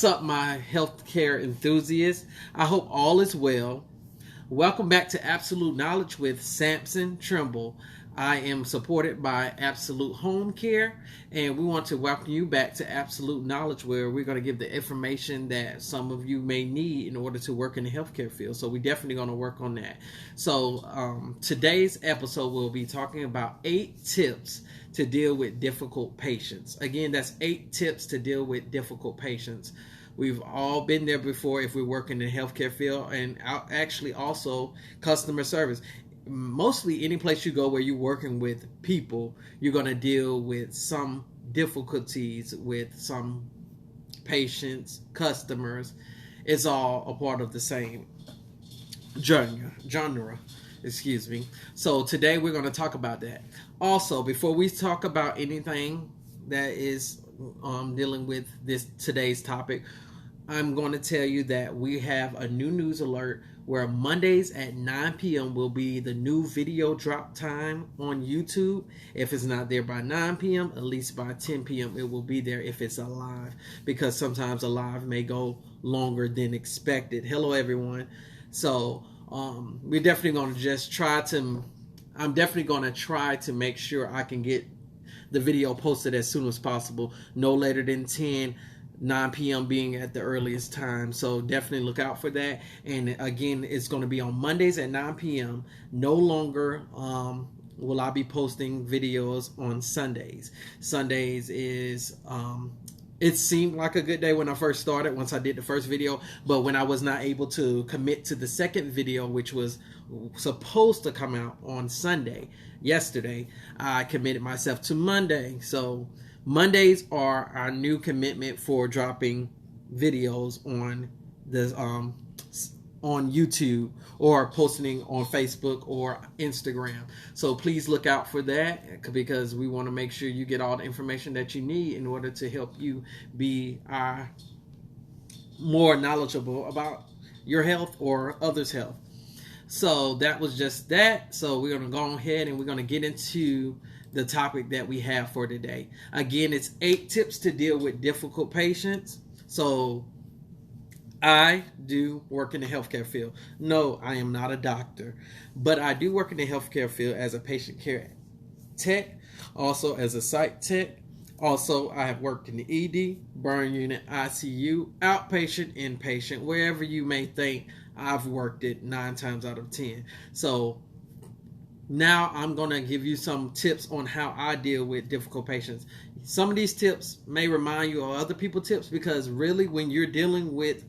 What's up, my healthcare enthusiasts? I hope all is well. Welcome back to Absolute Knowledge with Samson Trimble. I am supported by Absolute Home Care, and we want to welcome you back to Absolute Knowledge, where we're going to give the information that some of you may need in order to work in the healthcare field. So we're definitely going to work on that. So today's episode, we'll be talking about 8 tips to deal with difficult patients. Again, that's 8 tips to deal with difficult patients. We've all been there before if we work in the healthcare field, and actually also customer service. Mostly any place you go where you're working with people, you're going to deal with some difficulties with some patients, customers. It's all a part of the same genre. Excuse me. So today we're going to talk about that. Also, before we talk about anything that is dealing with today's topic, I'm going to tell you that we have a new news alert where Mondays at 9 p.m. will be the new video drop time on YouTube. If it's not there by 9 p.m., at least by 10 p.m. it will be there if it's a live, because sometimes a live may go longer than expected. Hello, everyone. So we're definitely going to just I'm definitely going to try to make sure I can get the video posted as soon as possible, no later than 9 p.m. being at the earliest time. So definitely look out for that. And again, it's going to be on Mondays at 9 p.m. No longer will I be posting videos on Sundays. Sundays is it seemed like a good day when I first started, once I did the first video, but when I was not able to commit to the second video, which was supposed to come out on Sunday, yesterday, I committed myself to Monday. So Mondays are our new commitment for dropping videos on on YouTube or posting on Facebook or Instagram. So please look out for that, because we want to make sure you get all the information that you need in order to help you be more knowledgeable about your health or others' health. So that was just that. So we're going to go ahead and we're going to get into the topic that we have for today. Again, it's 8 tips to deal with difficult patients. So I do work in the healthcare field. No, I am not a doctor, but I do work in the healthcare field as a patient care tech, also as a site tech. Also, I have worked in the ED, burn unit, ICU, outpatient, inpatient, wherever you may think. I've worked it 9 times out of 10. So now I'm going to give you some tips on how I deal with difficult patients. Some of these tips may remind you of other people's tips, because really when you're dealing with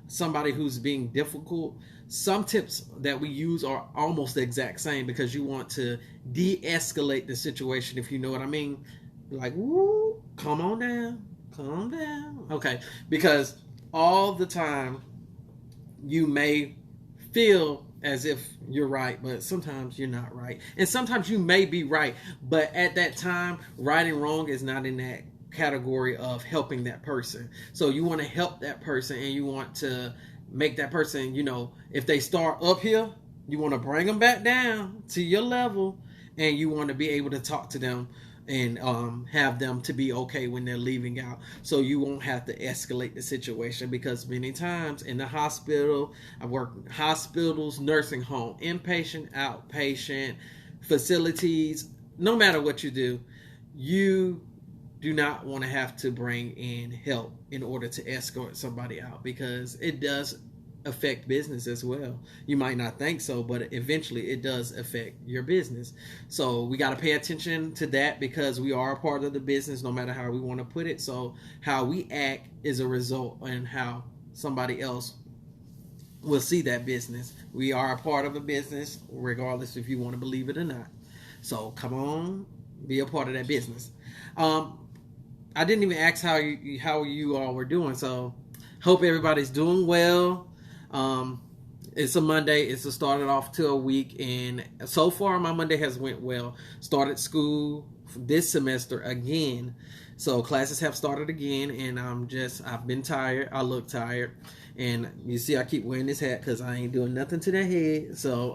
somebody who's being difficult, some tips that we use are almost the exact same, because you want to de-escalate the situation, if you know what I mean. Like, woo, calm down. Okay, because all the time you may feel as if you're right, but sometimes you're not right. And sometimes you may be right, but at that time, right and wrong is not in that category of helping that person. So you want to help that person, and you want to make that person, if they start up here, you want to bring them back down to your level, and you want to be able to talk to them and have them to be okay when they're leaving out, so you won't have to escalate the situation. Because many times in the hospital, I work in hospitals, nursing home, inpatient, outpatient facilities, no matter what you do, you do not want to have to bring in help in order to escort somebody out, because it does affect business as well. You might not think so, but eventually it does affect your business. So we got to pay attention to that, because we are a part of the business, no matter how we want to put it. So how we act is a result in how somebody else will see that business. We are a part of a business, regardless if you want to believe it or not. So come on, be a part of that business. I didn't even ask how you all were doing. So hope everybody's doing well. It's a Monday. It's a started off to a week, and so far my Monday has went well. Started school this semester again, so classes have started again, and I've been tired. I look tired, and you see I keep wearing this hat because I ain't doing nothing to that head. So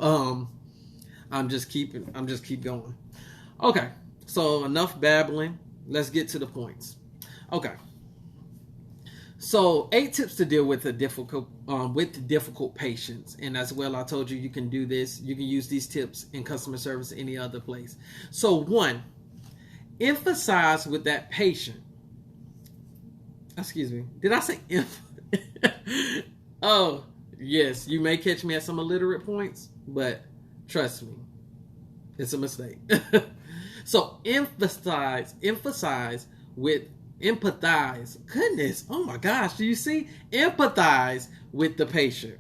I'm just keep going. Okay, so enough babbling. Let's get to the points. Okay. So 8 tips to deal with difficult patients, and as well, I told you you can do this. You can use these tips in customer service any other place. So 1, emphasize with that patient. Excuse me. Did I say Oh, yes. You may catch me at some illiterate points, but trust me, it's a mistake. So empathize with empathize. Goodness, oh my gosh, do you see? Empathize with the patient.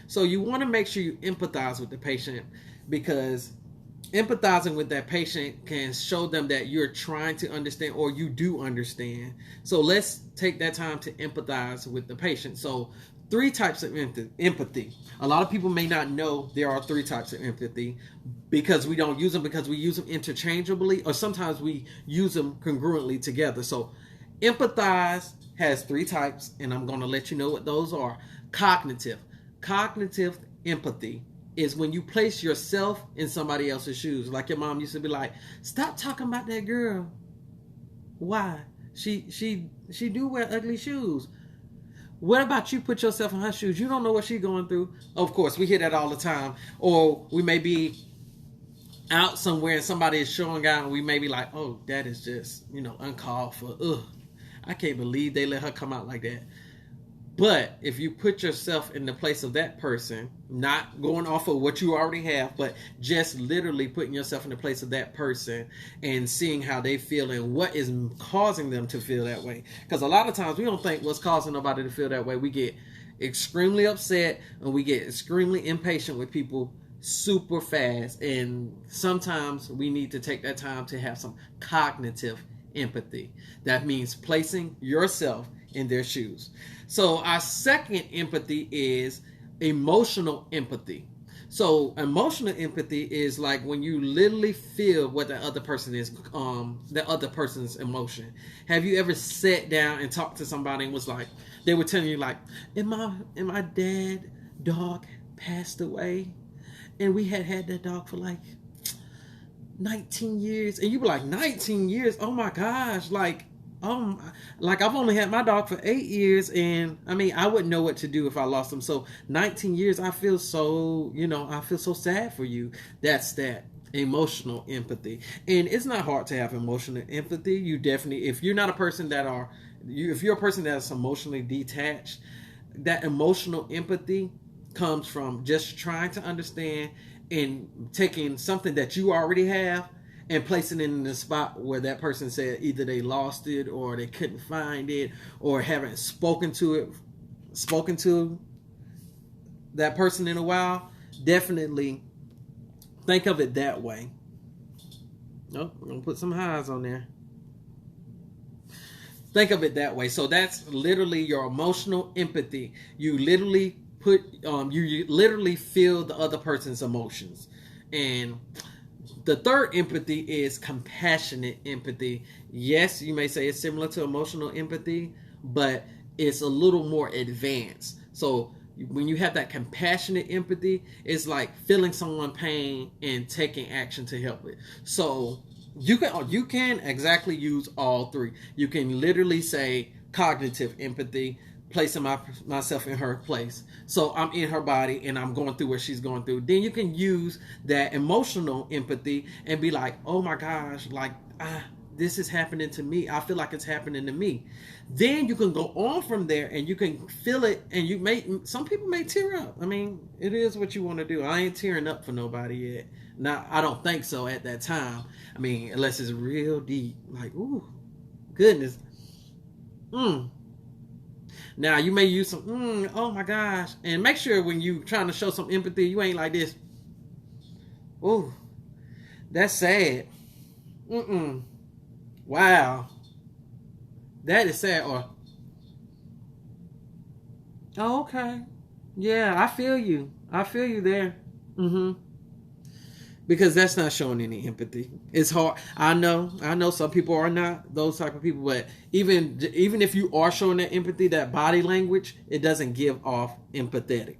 So you want to make sure you empathize with the patient, because empathizing with that patient can show them that you're trying to understand, or you do understand. So let's take that time to empathize with the patient. So 3 types of empathy. A lot of people may not know there are 3 types of empathy, because we don't use them, because we use them interchangeably, or sometimes we use them congruently together. So empathize has 3 types, and I'm going to let you know what those are. Cognitive empathy is when you place yourself in somebody else's shoes. Like your mom used to be like, stop talking about that girl. Why? She do wear ugly shoes. What about you put yourself in her shoes? You don't know what she's going through. Of course, we hear that all the time. Or we may be out somewhere and somebody is showing out, and we may be like, oh, that is just, uncalled for. Ugh, I can't believe they let her come out like that. But if you put yourself in the place of that person, not going off of what you already have, but just literally putting yourself in the place of that person and seeing how they feel and what is causing them to feel that way. Because a lot of times we don't think what's causing nobody to feel that way. We get extremely upset and we get extremely impatient with people super fast. And sometimes we need to take that time to have some cognitive empathy. That means placing yourself in their shoes. So our second empathy is emotional empathy. So emotional empathy is like when you literally feel what the other person is, the other person's emotion. Have you ever sat down and talked to somebody and was like, they were telling you like, and my dad dog passed away, and we had that dog for like 19 years, and you were like, 19 years? Oh my gosh, like I've only had my dog for 8 years, and I mean, I wouldn't know what to do if I lost him. So 19 years, I feel so sad for you. That's that emotional empathy. And it's not hard to have emotional empathy. You definitely, if you're not a person if you're a person that's emotionally detached, that emotional empathy comes from just trying to understand and taking something that you already have and placing it in the spot where that person said either they lost it or they couldn't find it or haven't spoken to that person in a while. Definitely think of it that way. Oh, we're going to put some highs on there. Think of it that way. So that's literally your emotional empathy. You literally you literally feel the other person's emotions. And the third empathy is compassionate empathy. Yes, you may say it's similar to emotional empathy, but it's a little more advanced. So when you have that compassionate empathy, it's like feeling someone's pain and taking action to help it. So you can exactly use all 3. You can literally say cognitive empathy, placing myself in her place. So I'm in her body and I'm going through what she's going through. Then you can use that emotional empathy and be like, oh my gosh, like, this is happening to me. I feel like it's happening to me. Then you can go on from there and you can feel it, and some people may tear up. I mean, it is what you want to do. I ain't tearing up for nobody yet. Now, I don't think so at that time. I mean, unless it's real deep. Like, ooh, goodness. Now, you may use some, oh my gosh. And make sure when you trying to show some empathy, you ain't like this. Ooh, that's sad. Wow. That is sad. Or, oh, okay. Yeah, I feel you. I feel you there. Because that's not showing any empathy. It's hard. I know some people are not those type of people, but even if you are showing that empathy, that body language, it doesn't give off empathetic,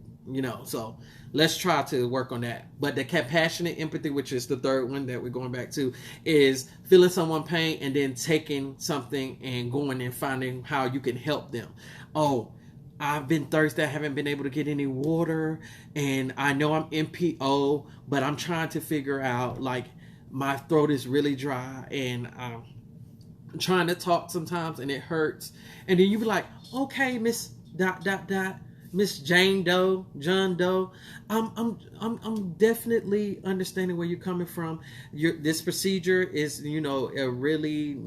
So let's try to work on that. But the compassionate empathy, which is the third one that we're going back to, is feeling someone's pain and then taking something and going and finding how you can help them. Oh, I've been thirsty. I haven't been able to get any water, and I know I'm NPO, but I'm trying to figure out, like, my throat is really dry, and I'm trying to talk sometimes, and it hurts. And then you be like, okay, Miss Miss Jane Doe, John Doe, I'm definitely understanding where you're coming from. This procedure is, a really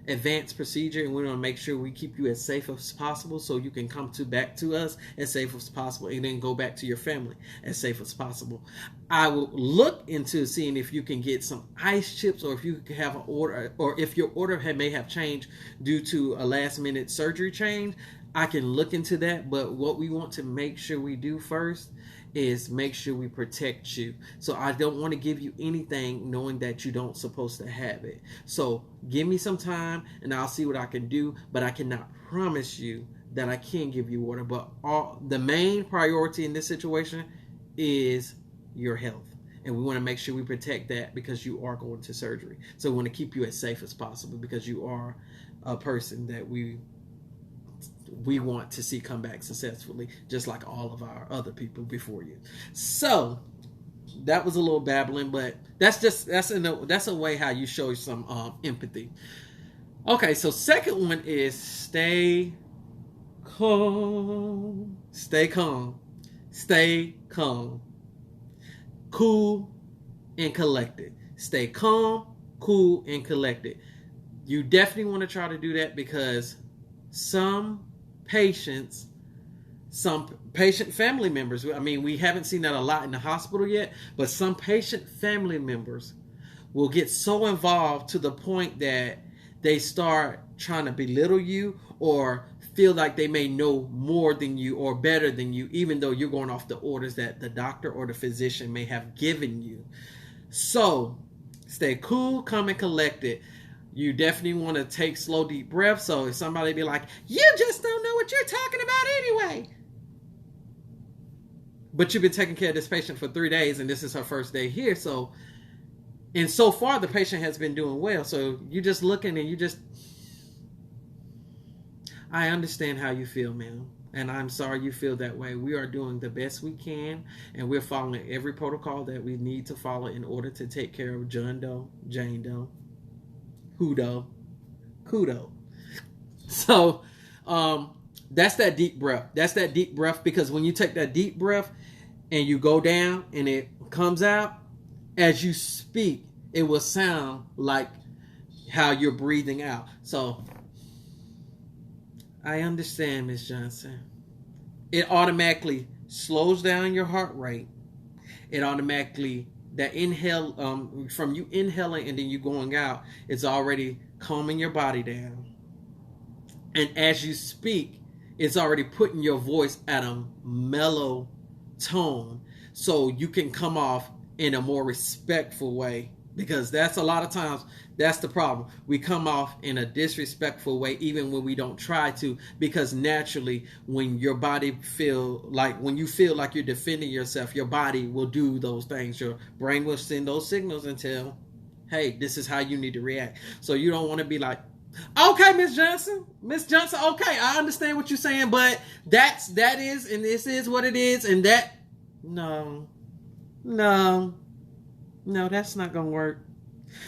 advanced procedure, and we want to make sure we keep you as safe as possible so you can come back to us as safe as possible and then go back to your family as safe as possible. I will look into seeing if you can get some ice chips, or if you can have an order, or if your order may have changed due to a last minute surgery change. I can look into that, but what we want to make sure we do first is make sure we protect you. So I don't want to give you anything knowing that you don't supposed to have it. So give me some time and I'll see what I can do, but I cannot promise you that I can give you water. But the main priority in this situation is your health. And we want to make sure we protect that because you are going to surgery. So we want to keep you as safe as possible because you are a person that we want to see come back successfully, just like all of our other people before you. So that was a little babbling, but that's a way how you show some empathy. Okay, so second one is stay calm. Stay calm. Stay calm. Cool and collected. Stay calm, cool, and collected. You definitely want to try to do that because some patient family members, I mean, we haven't seen that a lot in the hospital yet, but some patient family members will get so involved to the point that they start trying to belittle you or feel like they may know more than you or better than you, even though you're going off the orders that the doctor or the physician may have given you. So stay cool, calm, and collected. You definitely want to take slow, deep breaths. So if somebody be like, you just don't know what you're talking about anyway. But you've been taking care of this patient for 3 days and this is her first day here. And so far the patient has been doing well. So you're just looking and I understand how you feel, ma'am. And I'm sorry you feel that way. We are doing the best we can. And we're following every protocol that we need to follow in order to take care of John Doe, Jane Doe, Kudo. So that's that deep breath. That's that deep breath, because when you take that deep breath and you go down and it comes out, as you speak, it will sound like how you're breathing out. So I understand, Miss Johnson. It automatically slows down your heart rate. It automatically, that inhale, from you inhaling and then you going out, it's already calming your body down. And as you speak, it's already putting your voice at a mellow tone so you can come off in a more respectful way. Because that's a lot of times, that's the problem. We come off in a disrespectful way even when we don't try to, because naturally when your body when you feel like you're defending yourself, your body will do those things. Your brain will send those signals and tell, hey, this is how you need to react. So you don't want to be like, okay, Miss Johnson, okay, I understand what you're saying, but that is, and this is what it is, and that, no, that's not gonna work.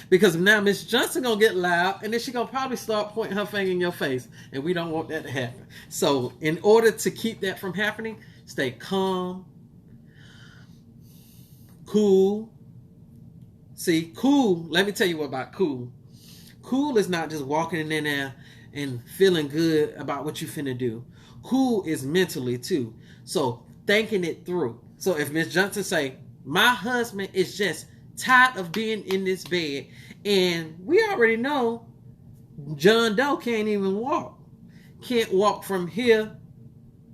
Because now Miss Johnson gonna get loud, and then she gonna probably start pointing her finger in your face, and we don't want that to happen. So in order to keep that from happening, stay calm, cool. See, cool, let me tell you about cool. Cool is not just walking in there and feeling good about what you finna do. Cool is mentally too. So thinking it through. So if Miss Johnson say, my husband is just tired of being in this bed, and we already know John Doe can't even walk. Can't walk from here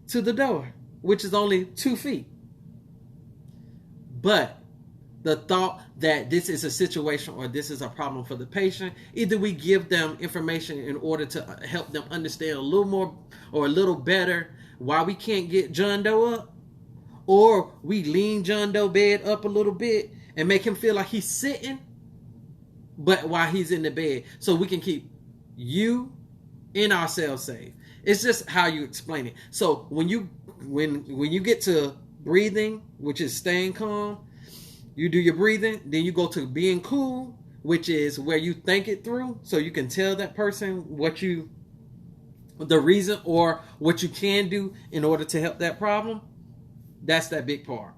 to the door, which is only 2 feet. But the thought that this is a situation or this is a problem for the patient, either we give them information in order to help them understand a little more or a little better why we can't get John Doe up, or we lean John Doe bed up a little bit and make him feel like he's sitting, but while he's in the bed, so we can keep you and ourselves safe. It's just how you explain it. So when you get to breathing, which is staying calm, you do your breathing, then you go to being cool, which is where you think it through, so you can tell that person the reason or what you can do in order to help that problem. That's that big part.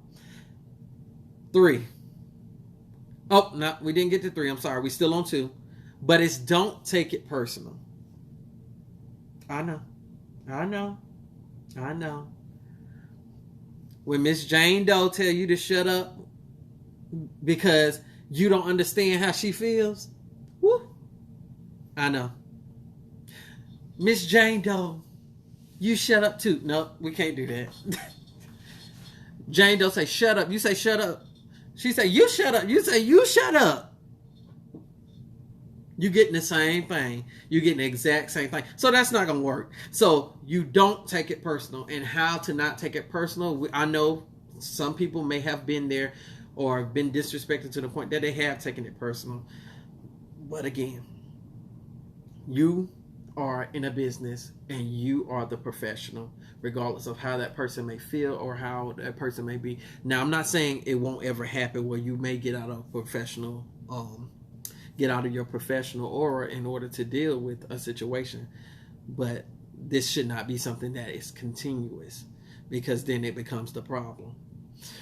3. Oh, no, we didn't get to 3. I'm sorry. We're still on 2. But it's don't take it personal. I know. When Miss Jane Doe tell you to shut up because you don't understand how she feels, woo, I know. Miss Jane Doe, you shut up too. No, we can't do that. Jane Doe say shut up. You say shut up. She say you shut up. You say you shut up. You getting the same thing. You getting the exact same thing. So that's not going to work. So you don't take it personal. And how to not take it personal, I know some people may have been there or been disrespected to the point that they have taken it personal. But again, you are in a business and you are the professional, regardless of how that person may feel or how that person may be. Now, I'm not saying it won't ever happen where you may get out of your professional aura in order to deal with a situation, but this should not be something that is continuous, because then it becomes the problem.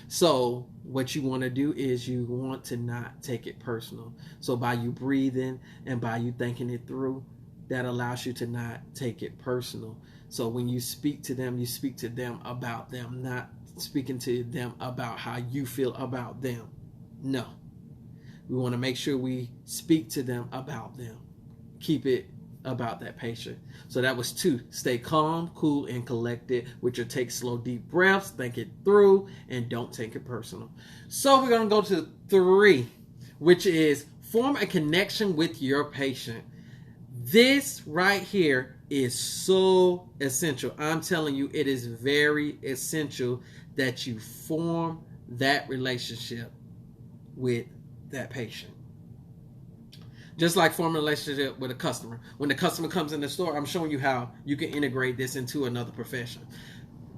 So what you want to do is you want to not take it personal. So by you breathing and by you thinking it through, that allows you to not take it personal. So when you speak to them, you speak to them about them, not speaking to them about how you feel about them. No. We want to make sure we speak to them about them. Keep it about that patient. So that was 2. Stay calm, cool, and collected with your take slow, deep breaths. Think it through and don't take it personal. So we're going to go to 3, which is form a connection with your patient. This right here is so essential. I'm telling you, it is very essential that you form that relationship with that patient. Just like forming a relationship with a customer. When the customer comes in the store, I'm showing you how you can integrate this into another profession.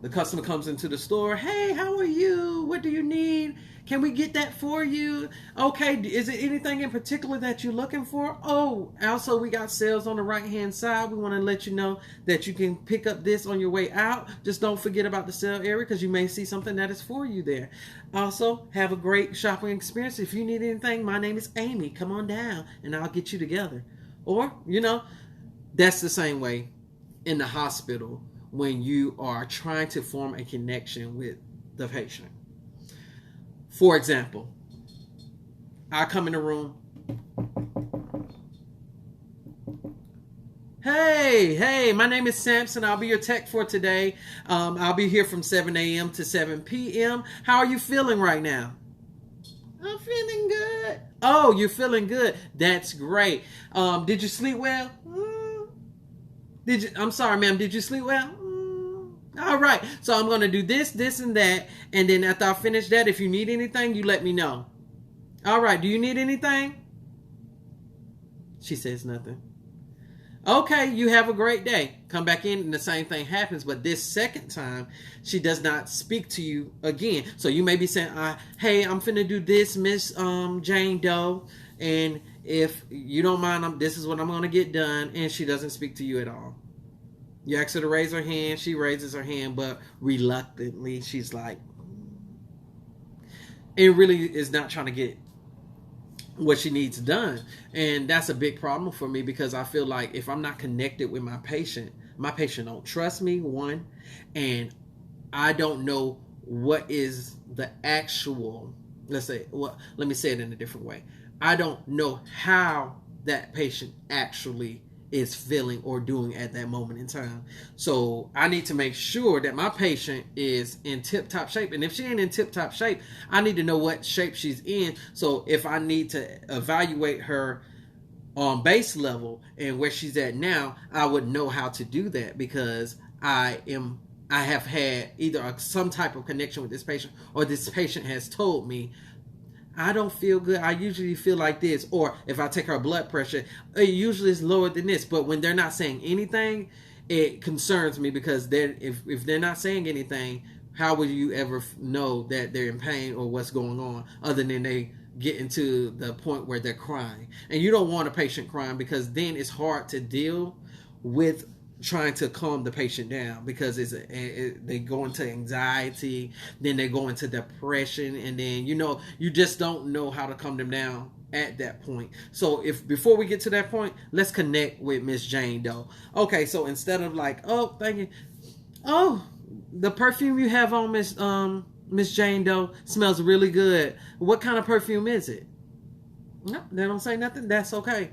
The customer comes into the store. Hey, how are you? What do you need? Can we get that for you? Okay, is it anything in particular that you're looking for? Oh, also we got sales on the right-hand side. We want to let you know that you can pick up this on your way out. Just don't forget about the sale area, because you may see something that is for you there. Also, have a great shopping experience. If you need anything, my name is Amy. Come on down and I'll get you together. Or, that's the same way in the hospital when you are trying to form a connection with the patient. For example, I come in the room. Hey, my name is Samson. I'll be your tech for today. I'll be here from 7 a.m. to 7 p.m. How are you feeling right now? I'm feeling good. Oh, you're feeling good. That's great. Did you sleep well? I'm sorry, ma'am. Did you sleep well? All right. So I'm going to do this, and that. And then after I finish that, if you need anything, you let me know. All right. Do you need anything? She says nothing. Okay. You have a great day. Come back in and the same thing happens. But this second time, she does not speak to you again. So you may be saying, hey, I'm finna do this, Miss Jane Doe. And if you don't mind, this is what I'm going to get done. And she doesn't speak to you at all. You ask her to raise her hand. She raises her hand, but reluctantly, she's like, it really is not trying to get what she needs done. And that's a big problem for me, because I feel like if I'm not connected with my patient don't trust me, one, and I don't know what is the actual, let me say it in a different way. I don't know how that patient actually is feeling or doing at that moment in time. So I need to make sure that my patient is in tip-top shape. And if she ain't in tip-top shape, I need to know what shape she's in. So if I need to evaluate her on base level and where she's at now, I would know how to do that, because I am I have had either some type of connection with this patient, or this patient has told me, I don't feel good. I usually feel like this. Or if I take her blood pressure, it usually is lower than this. But when they're not saying anything, it concerns me, because if they're not saying anything, how will you ever know that they're in pain or what's going on, other than they getting to the point where they're crying? And you don't want a patient crying, because then it's hard to deal with trying to calm the patient down, because they go into anxiety, then they go into depression, and then you just don't know how to calm them down at that point. So if before we get to that point, let's connect with Miss Jane Doe. Okay, so instead of like, oh, thank you, oh, the perfume you have on, Miss Jane Doe, smells really good. What kind of perfume is it? No, they don't say nothing. That's okay.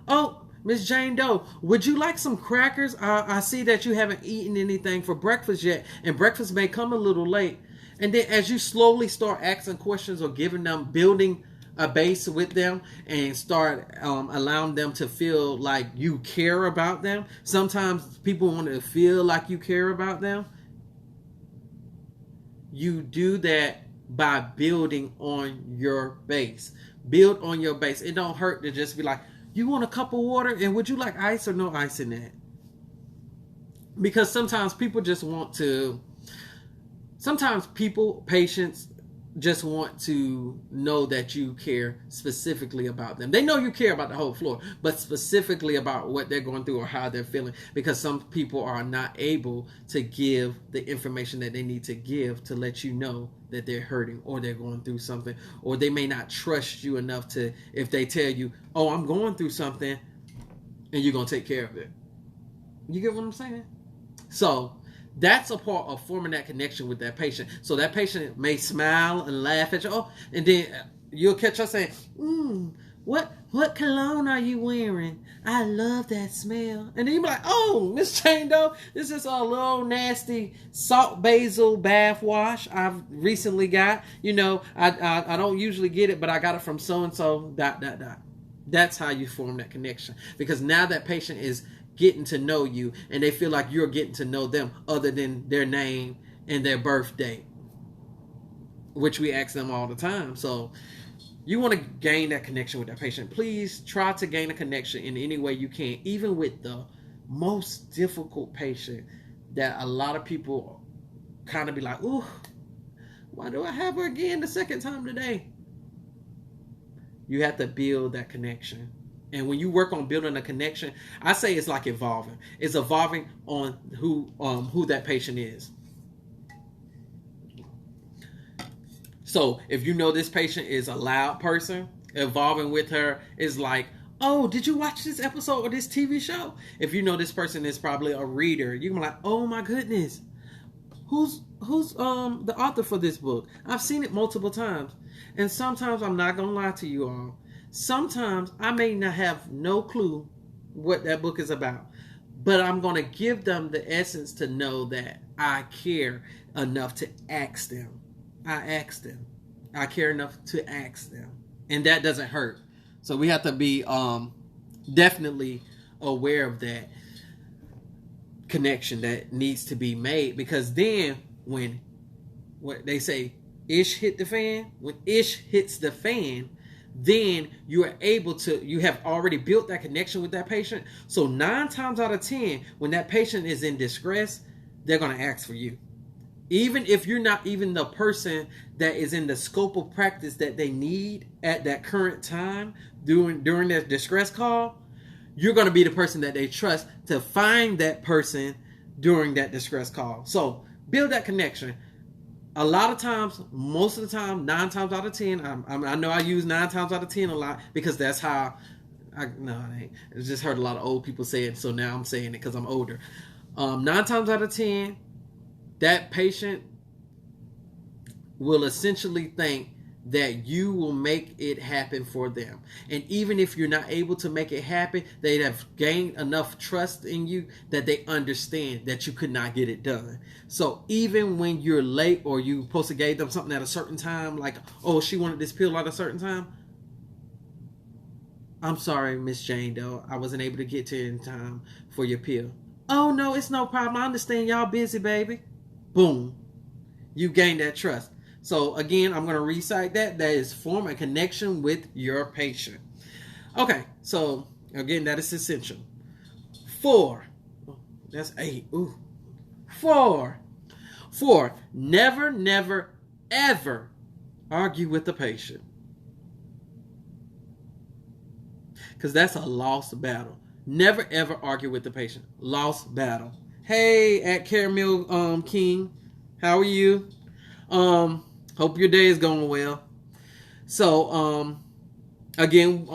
Oh, Miss Jane Doe, would you like some crackers? I see that you haven't eaten anything for breakfast yet, and breakfast may come a little late. And then as you slowly start asking questions, or giving them, building a base with them, and start allowing them to feel like you care about them. Sometimes people want to feel like you care about them. You do that by building on your base. Build on your base. It don't hurt to just be like, you want a cup of water, and would you like ice or no ice in that? Because sometimes people just want to, patients just want to know that you care specifically about them. They know you care about the whole floor, but specifically about what they're going through or how they're feeling, because some people are not able to give the information that they need to give to let you know that they're hurting, or they're going through something, or they may not trust you enough to, if they tell you, oh, I'm going through something, and you're going to take care of it. You get what I'm saying? So that's a part of forming that connection with that patient. So that patient may smile and laugh at you. Oh, and then you'll catch her saying, what cologne are you wearing? I love that smell. And then you'll be like, oh, Miss Jane Doe, this is a little nasty salt basil bath wash I've recently got. I don't usually get it, but I got it from so-and-so, ... That's how you form that connection. Because now that patient is getting to know you, and they feel like you're getting to know them, other than their name and their birthday, which we ask them all the time. So you want to gain that connection with that patient. Please try to gain a connection in any way you can, even with the most difficult patient that a lot of people kind of be like, ooh, why do I have her again the second time today? You have to build that connection. And when you work on building a connection, I say it's like evolving. It's evolving on who that patient is. So if you know this patient is a loud person, evolving with her is like, oh, did you watch this episode of this TV show? If you know this person is probably a reader, you can be like, oh my goodness, who's the author for this book? I've seen it multiple times. And sometimes, I'm not gonna lie to you all, sometimes I may not have no clue what that book is about, but I'm gonna give them the essence to know that I care enough to ask them. I care enough to ask them, and that doesn't hurt. So we have to be definitely aware of that connection that needs to be made, because then when what they say, ish hit the fan, when ish hits the fan, then you have already built that connection with that patient. So 9 times out of 10, when that patient is in distress, they're going to ask for you. Even if you're not even the person that is in the scope of practice that they need at that current time during their distress call, you're going to be the person that they trust to find that person during that distress call. So build that connection. A lot of times, most of the time, 9 times out of 10, I know I use 9 times out of 10 a lot, because that's how it ain't. I just heard a lot of old people say it, so now I'm saying it because I'm older. 9 times out of 10, that patient will essentially think that you will make it happen for them. And even if you're not able to make it happen, they have gained enough trust in you that they understand that you could not get it done. So even when you're late, or you supposed to gave them something at a certain time, like, oh, she wanted this pill at a certain time, I'm sorry, Miss Jane Doe, I wasn't able to get to it in time for your pill. Oh, no, it's no problem. I understand y'all busy, baby. Boom. You gain that trust. So again, I'm going to recite that. That is form a connection with your patient. Okay, so again, that is essential. 4. That's 8. Ooh. 4. Never, never, ever argue with the patient. Because that's a lost battle. Never, ever argue with the patient. Lost battle. Hey, at Caramel King, how are you? Hope your day is going well. So, again,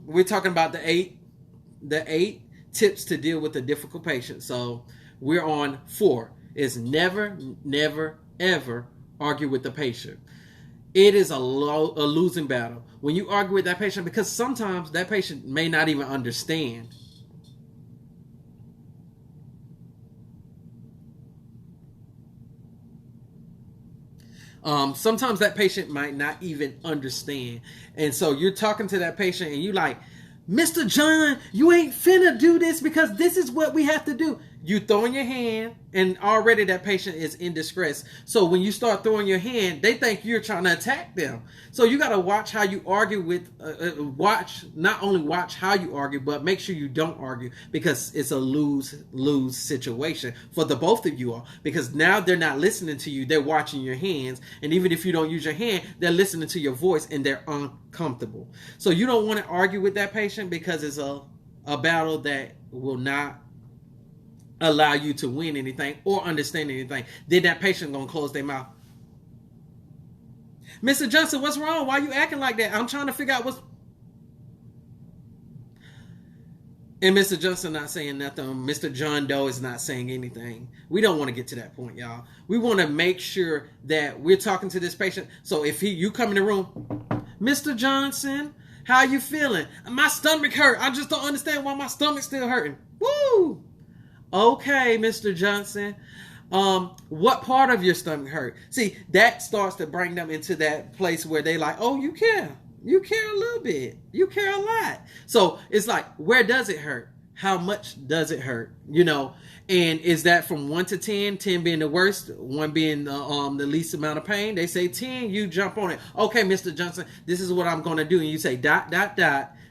we're talking about the eight tips to deal with a difficult patient. So we're on 4. Is never, never, ever argue with the patient. It is a losing battle when you argue with that patient, because sometimes that patient may not even understand. Sometimes that patient might not even understand. And so you're talking to that patient and you like, Mr. John, you ain't finna do this because this is what we have to do. You throw in your hand and already that patient is in distress. So when you start throwing your hand, they think you're trying to attack them. So you got to watch how you argue with, not only watch how you argue, but make sure you don't argue, because it's a lose situation for the both of you all. Because now they're not listening to you, they're watching your hands. And even if you don't use your hand, they're listening to your voice and they're uncomfortable. So you don't want to argue with that patient, because it's a battle that will not allow you to win anything or understand anything. Then that patient gonna close their mouth. Mr. Johnson, what's wrong? Why are you acting like that? I'm trying to figure out what's... And Mr. Johnson not saying nothing. Mr. John Doe is not saying anything. We don't want to get to that point, y'all. We want to make sure that we're talking to this patient. So if you come in the room, Mr. Johnson, how you feeling? My stomach hurt. I just don't understand why my stomach's still hurting. Woo! Okay, Mr. Johnson. What part of your stomach hurt? See, that starts to bring them into that place where they like, oh, you care. You care a little bit. You care a lot. So it's like, where does it hurt? How much does it hurt? And is that from 1 to 10? 10 being the worst, 1 being the least amount of pain. They say 10, you jump on it. Okay, Mr. Johnson, this is what I'm going to do. And you say ...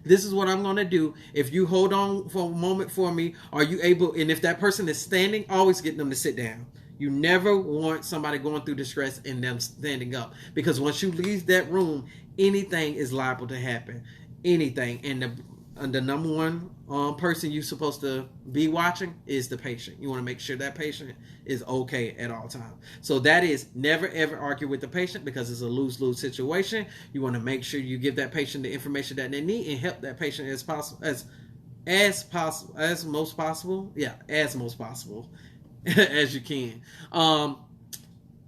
This is what I'm going to do. If you hold on for a moment for me, are you able? And if that person is standing, always get them to sit down. You never want somebody going through distress and them standing up, because once you leave that room, anything is liable to happen. Anything. And the number one person you're supposed to be watching is the patient. You want to make sure that patient is okay at all times. So that is never ever argue with the patient, because it's a lose-lose situation. You want to make sure you give that patient the information that they need and help that patient as most possible as you can.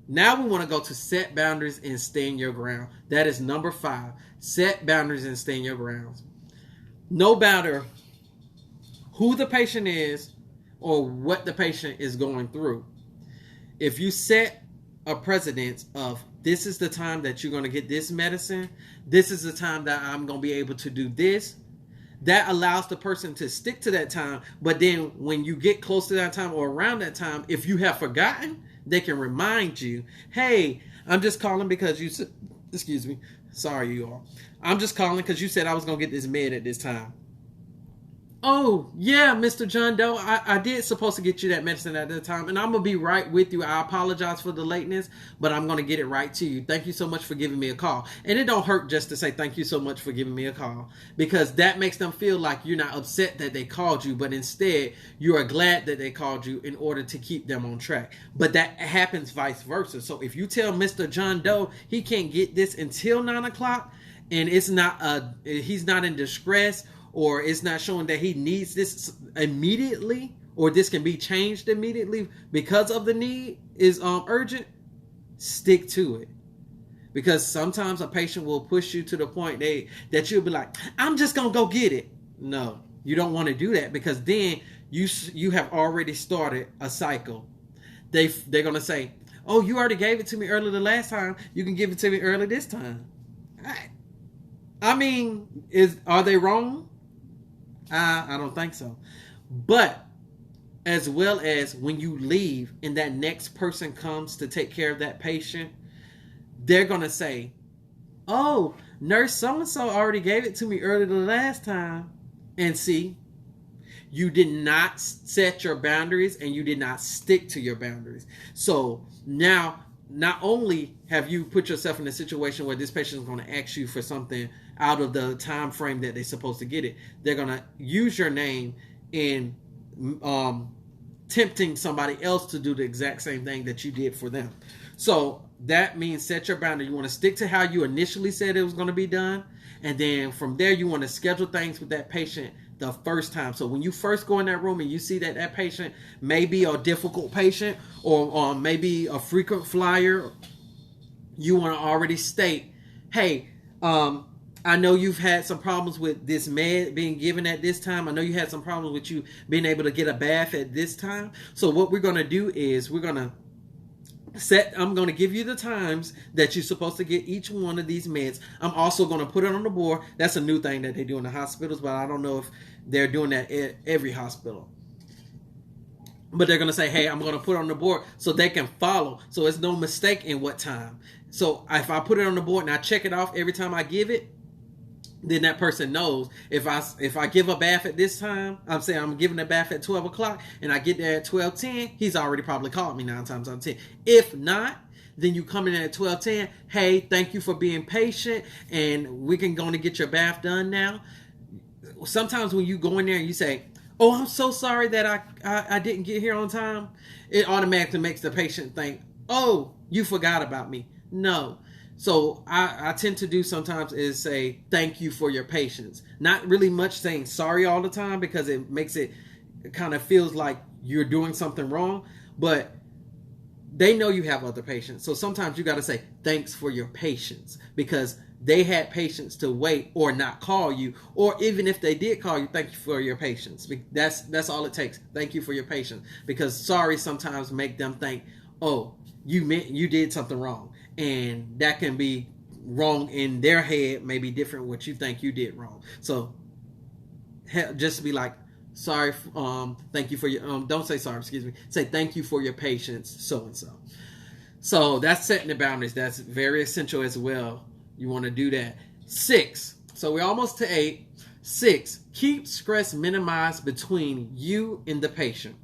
Now we want to go to set boundaries and stand your ground. That is number 5. Set boundaries and stand your grounds. No matter who the patient is or what the patient is going through, if you set a precedence of, this is the time that you're going to get this medicine, this is the time that I'm going to be able to do this, that allows the person to stick to that time. But then when you get close to that time or around that time, if you have forgotten, they can remind you, hey, I'm just calling because you said, excuse me, sorry you all, I'm just calling because you said I was going to get this med at this time. Oh, yeah, Mr. John Doe, I did supposed to get you that medicine at that time, and I'm going to be right with you. I apologize for the lateness, but I'm going to get it right to you. Thank you so much for giving me a call. And it don't hurt just to say thank you so much for giving me a call, because that makes them feel like you're not upset that they called you, but instead you are glad that they called you in order to keep them on track. But that happens vice versa. So if you tell Mr. John Doe he can't get this until 9 o'clock, and it's not he's not in distress, or it's not showing that he needs this immediately, or this can be changed immediately because of the need is urgent, stick to it. Because sometimes a patient will push you to the point that you'll be like, I'm just going to go get it. No, you don't want to do that, because then you have already started a cycle. They're going to say, oh, you already gave it to me early the last time. You can give it to me early this time. I mean, are they wrong? I don't think so. But as well as when you leave and that next person comes to take care of that patient, they're going to say, oh, nurse so-and-so already gave it to me earlier the last time. And see, you did not set your boundaries and you did not stick to your boundaries. So now, not only have you put yourself in a situation where this patient is going to ask you for something out of the time frame that they're supposed to get it, they're going to use your name in tempting somebody else to do the exact same thing that you did for them. So that means set your boundary. You want to stick to how you initially said it was going to be done. And then from there, you want to schedule things with that patient the first time. So when you first go in that room and you see that that patient may be a difficult patient or maybe a frequent flyer, you want to already state, hey, I know you've had some problems with this med being given at this time. I know you had some problems with you being able to get a bath at this time. So what we're going to do is we're going to I'm going to give you the times that you're supposed to get each one of these meds. I'm also going to put it on the board. That's a new thing that they do in the hospitals, but I don't know if they're doing that at every hospital. But they're going to say, hey, I'm going to put it on the board so they can follow. So it's no mistake in what time. So if I put it on the board and I check it off every time I give it, then that person knows if I give a bath at this time, I'm saying I'm giving a bath at 12 o'clock and I get there at 12:10, he's already probably called me 9 times out of 10. If not, then you come in at 12:10, hey, thank you for being patient and we can go and get your bath done now. Sometimes when you go in there and you say, oh, I'm so sorry that I didn't get here on time, it automatically makes the patient think, oh, you forgot about me. No. So I tend to do sometimes is say, thank you for your patience. Not really much saying sorry all the time because it makes it kind of feels like you're doing something wrong. But they know you have other patients. So sometimes you got to say, thanks for your patience because they had patience to wait or not call you. Or even if they did call you, thank you for your patience. That's all it takes. Thank you for your patience. Because sorry sometimes make them think, oh, you did something wrong. And that can be wrong in their head, maybe different what you think you did wrong. So just be like, sorry, thank you for your, don't say sorry, excuse me. Say thank you for your patience, so-and-so. So that's setting the boundaries. That's very essential as well. You want to do that. 6. So we're almost to 8. 6. Keep stress minimized between you and the patient.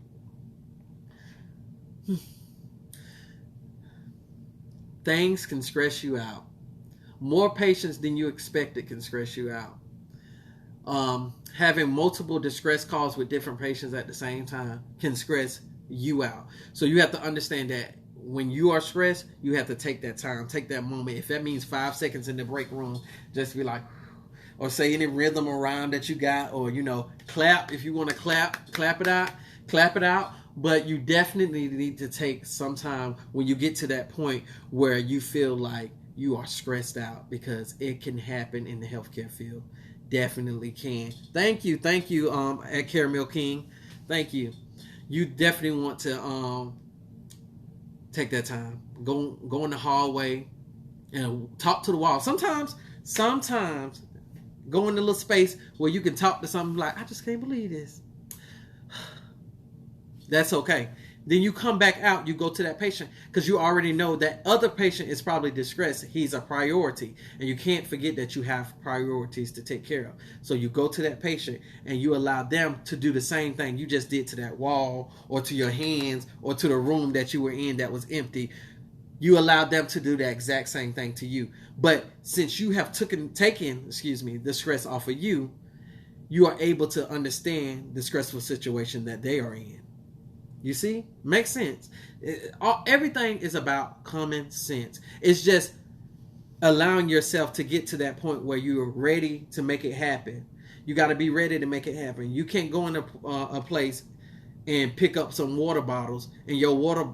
Things can stress you out. More patients than you expected can stress you out. Having multiple distress calls with different patients at the same time can stress you out. So you have to understand that when you are stressed, you have to take that time, take that moment. If that means 5 seconds in the break room, just be like, or say any rhythm or rhyme that you got, or, clap. If you want to clap it out. But you definitely need to take some time when you get to that point where you feel like you are stressed out because it can happen in the healthcare field. Definitely can. Thank you, at Caramel King. Thank you. You definitely want to take that time. Go in the hallway and talk to the wall. Sometimes go in the little space where you can talk to something like, I just can't believe this. That's okay. Then you come back out, you go to that patient because you already know that other patient is probably distressed. He's a priority. And you can't forget that you have priorities to take care of. So you go to that patient and you allow them to do the same thing you just did to that wall or to your hands or to the room that you were in that was empty. You allow them to do the exact same thing to you. But since you have taken the stress off of you, you are able to understand the stressful situation that they are in. You see? Makes sense. Everything is about common sense. It's just allowing yourself to get to that point where you are ready to make it happen. You got to be ready to make it happen. You can't go in a place and pick up some water bottles and your water.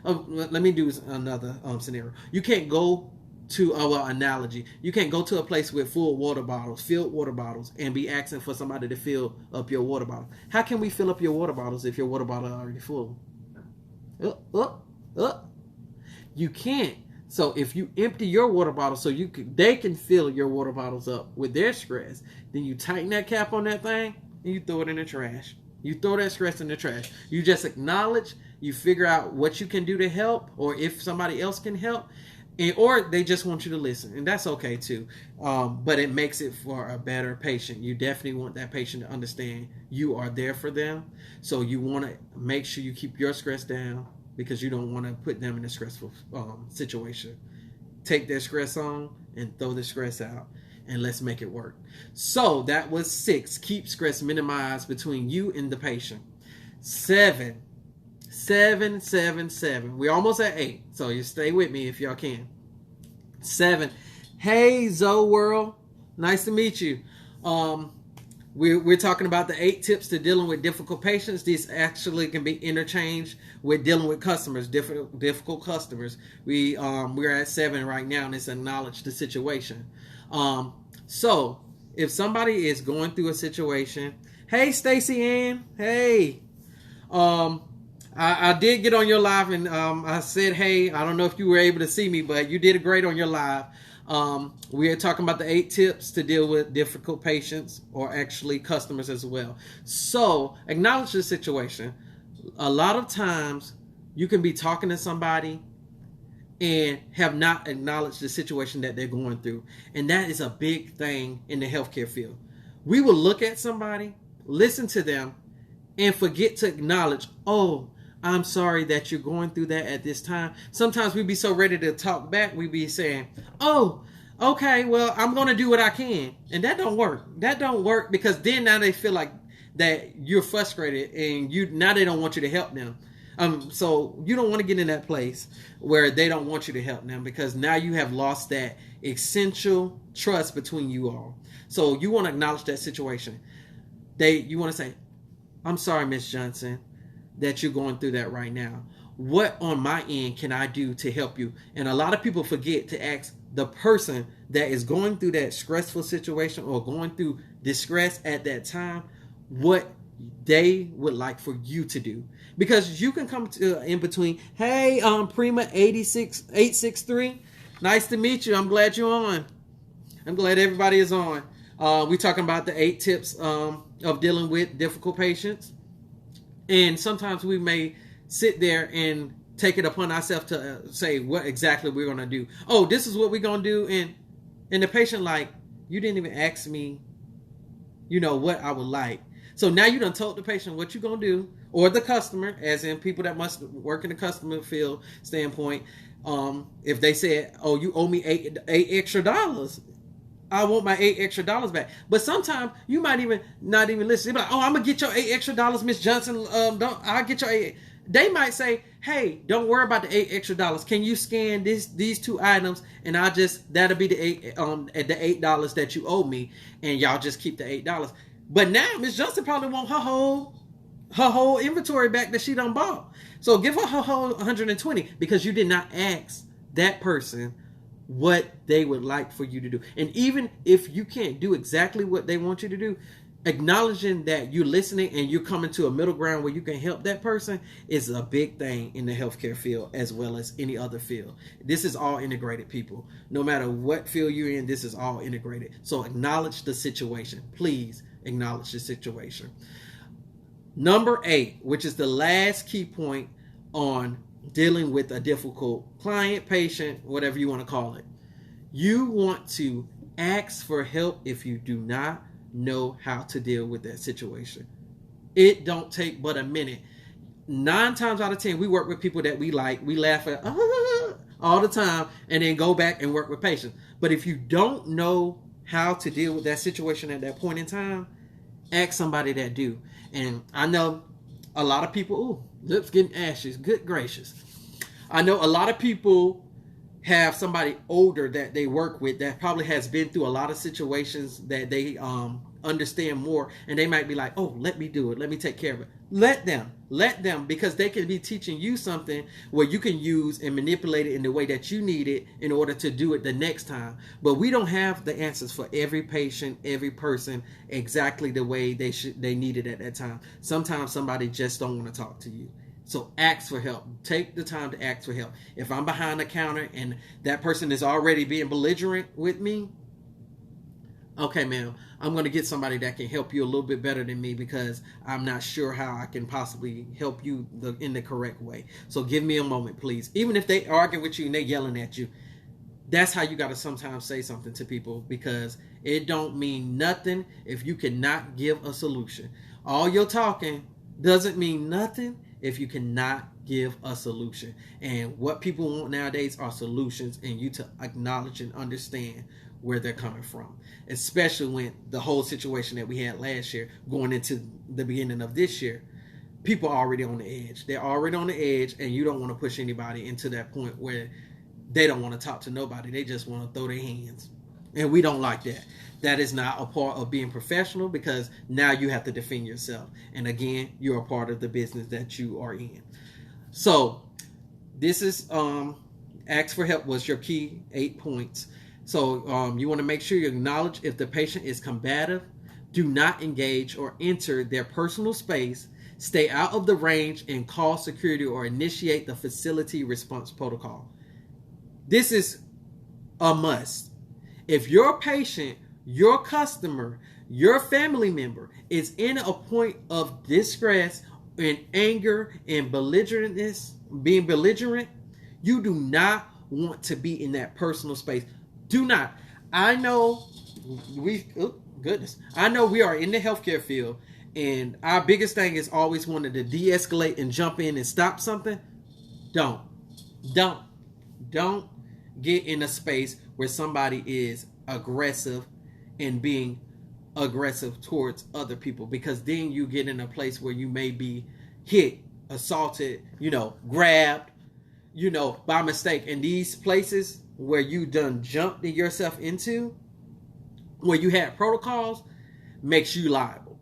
Let me do another scenario. You can't go to analogy. You can't go to a place with filled water bottles, and be asking for somebody to fill up your water bottle. How can we fill up your water bottles if your water bottle is already full? You can't. So if you empty your water bottle so they can fill your water bottles up with their stress, then you tighten that cap on that thing and you throw it in the trash. You throw that stress in the trash. You just acknowledge, you figure out what you can do to help, or if somebody else can help, or they just want you to listen, and that's okay too. But it makes it for a better patient. You definitely want that patient to understand you are there for them. So you want to make sure you keep your stress down, because you don't want to put them in a stressful situation. Take their stress on and throw the stress out, and let's make it work. So that was 6. Keep stress minimized between you and the patient. 7. 7, 7, 7. We're almost at 8, so you stay with me if y'all can. 7. Hey, Zoe World. Nice to meet you. We're talking about the 8 tips to dealing with difficult patients. These actually can be interchanged with dealing with customers, difficult customers. We're at 7 right now, and it's acknowledge the situation. So if somebody is going through a situation, hey, Stacy Ann, hey, I did get on your live, and I said, hey, I don't know if you were able to see me, but you did great on your live. We are talking about the 8 tips to deal with difficult patients, or actually customers as well. So acknowledge the situation. A lot of times you can be talking to somebody and have not acknowledged the situation that they're going through. And that is a big thing in the healthcare field. We will look at somebody, listen to them, and forget to acknowledge, oh, I'm sorry that you're going through that at this time. Sometimes we be so ready to talk back, we be saying, oh, okay, well, I'm going to do what I can. And that don't work. That don't work, because then now they feel like that you're frustrated, and now they don't want you to help them. So you don't want to get in that place where they don't want you to help them, because now you have lost that essential trust between you all. So you want to acknowledge that situation. You want to say, I'm sorry, Miss Johnson, that you're going through that right now. What on my end can I do to help you? And a lot of people forget to ask the person that is going through that stressful situation or going through distress at that time what they would like for you to do. Because you can come to in between. Hey, Prima 863, nice to meet you. I'm glad you're on. I'm glad everybody is on. We're talking about the 8 tips of dealing with difficult patients. And sometimes we may sit there and take it upon ourselves to say what exactly we're going to do. Oh, this is what we're going to do. And the patient, like, you didn't even ask me, what I would like. So now you done told the patient what you're going to do, or the customer, as in people that must work in the customer field standpoint. If they said, oh, you owe me $8 extra, I want my $8 extra back. But sometimes you might even not even listen. You're like, oh, I'm gonna get your $8 extra, Miss Johnson. I'll get your 8. They might say, hey, don't worry about the $8 extra. Can you scan these 2 items, and that'll be the $8 that you owe me, and y'all just keep the $8. But now Miss Johnson probably want her whole inventory back that she done bought. So give her whole 120, because you did not ask that person what they would like for you to do. And even if you can't do exactly what they want you to do, acknowledging that you're listening and you're coming to a middle ground where you can help that person is a big thing in the healthcare field, as well as any other field. This is all integrated, people. No matter what field you're in, this is all integrated. So acknowledge the situation. Please acknowledge the situation. Number 8, which is the last key point on dealing with a difficult client, patient, whatever you want to call it. You want to ask for help if you do not know how to deal with that situation. It don't take but a minute. 9 times out of 10, we work with people that we like. We laugh at all the time, and then go back and work with patients. But if you don't know how to deal with that situation at that point in time, ask somebody that do. And I know a lot of people, lips getting ashes, good gracious. I know a lot of people have somebody older that they work with that probably has been through a lot of situations that they understand more, and they might be like, oh, let me do it, let me take care of it. Let them, because they can be teaching you something where you can use and manipulate it in the way that you need it in order to do it the next time. But we don't have the answers for every patient, every person, exactly the way they need it at that time. Sometimes somebody just don't want to talk to you. So ask for help. Take the time to ask for help. If I'm behind the counter and that person is already being belligerent with me, Okay, ma'am, I'm going to get somebody that can help you a little bit better than me because I'm not sure how I can possibly help you in the correct way. So give me a moment, please. Even if they argue with you and they're yelling at you, that's how you got to sometimes say something to people, because it don't mean nothing if you cannot give a solution. All your talking doesn't mean nothing if you cannot give a solution. And what people want nowadays are solutions, and you to acknowledge and understand where they're coming from, especially when the whole situation that we had last year going into the beginning of this year. People are already on the edge. They're already on the edge, and you don't want to push anybody into that point where they don't want to talk to nobody. They just want to throw their hands. And we don't like that. That is not a part of being professional, because now you have to defend yourself. And again, you're a part of the business that you are in. So this is ask for help was your key 8 points. So you want to make sure you acknowledge if the patient is combative. Do not engage or enter their personal space. Stay out of the range and call security or initiate the facility response protocol. This is a must. If your patient, your customer, your family member is in a point of distress and anger and belligerentness, being belligerent, you do not want to be in that personal space. Do not. I know I know we are in the healthcare field, and our biggest thing is always wanting to de-escalate and jump in and stop something. Don't get in a space where somebody is aggressive and being aggressive towards other people, because then you get in a place where you may be hit, assaulted, grabbed, by mistake. And these places where you done jumped yourself into, where you had protocols, makes you liable.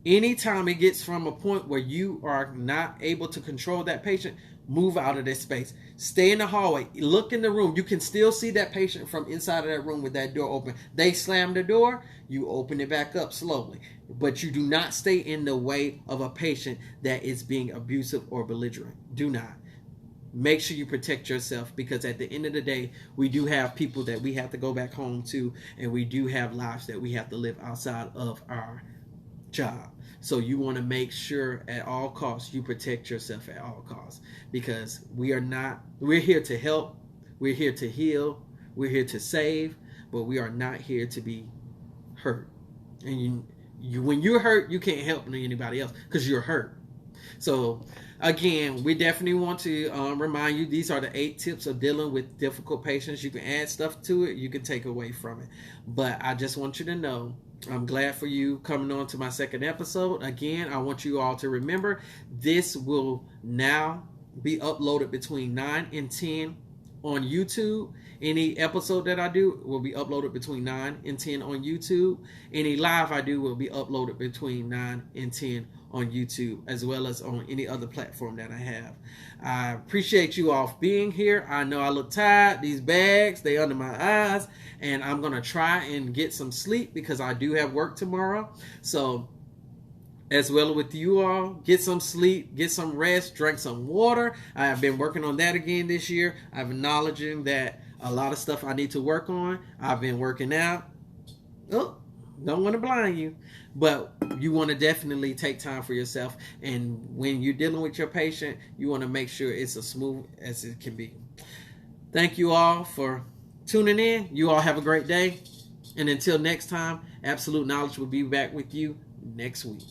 Anytime it gets from a point where you are not able to control that patient, move out of this space. Stay in the hallway. Look in the room. You can still see that patient from inside of that room with that door open. They slam the door, you open it back up slowly. But you do not stay in the way of a patient that is being abusive or belligerent. Do not. Make sure you protect yourself, because at the end of the day, we do have people that we have to go back home to, and we do have lives that we have to live outside of our job. So you want to make sure at all costs you protect yourself at all costs, because we're here to help, we're here to heal, we're here to save, but we are not here to be hurt. And you when you're hurt, you can't help anybody else because you're hurt. So again, we definitely want to remind you, these are the 8 tips of dealing with difficult patients. You can add stuff to it, you can take away from it, but I just want you to know, I'm glad for you coming on to my second episode. Again, I want you all to remember, this will now be uploaded between 9 and 10 on YouTube. Any episode that I do will be uploaded between 9 and 10 on YouTube. Any live I do will be uploaded between 9 and 10 on YouTube, as well as on any other platform that I have. I appreciate you all being here. I know I look tired. These bags, they under my eyes, and I'm going to try and get some sleep because I do have work tomorrow. So as well with you all, get some sleep, get some rest, drink some water. I have been working on that again this year. I'm acknowledging that a lot of stuff I need to work on. I've been working out. Oh, don't want to blind you, but you want to definitely take time for yourself. And when you're dealing with your patient, you want to make sure it's as smooth as it can be. Thank you all for tuning in. You all have a great day. And until next time, Absolute Knowledge will be back with you next week.